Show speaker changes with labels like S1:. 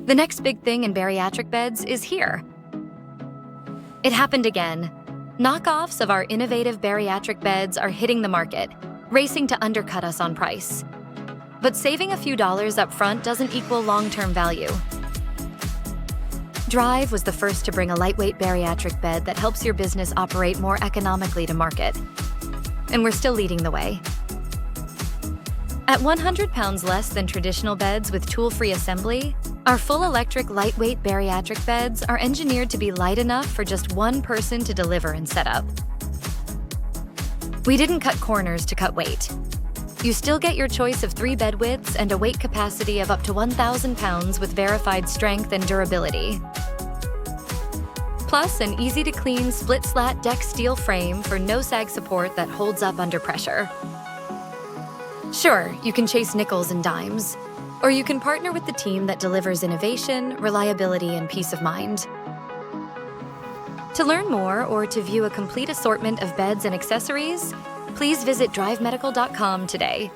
S1: The next big thing in bariatric beds is here. It happened again. Knockoffs of our innovative bariatric beds are hitting the market, racing to undercut us on price. But saving a few dollars up front doesn't equal long-term value. Drive was the first to bring a lightweight bariatric bed that helps your business operate more economically to market. And we're still leading the way. At 100 pounds less than traditional beds with tool-free assembly, our full electric lightweight bariatric beds are engineered to be light enough for just one person to deliver and set up. We didn't cut corners to cut weight. You still get your choice of 3 bed widths and a weight capacity of up to 1,000 pounds with verified strength and durability. Plus, an easy-to-clean split-slat deck steel frame for no-sag support that holds up under pressure. Sure, you can chase nickels and dimes, or you can partner with the team that delivers innovation, reliability, and peace of mind. To learn more or to view a complete assortment of beds and accessories, please visit drivemedical.com today.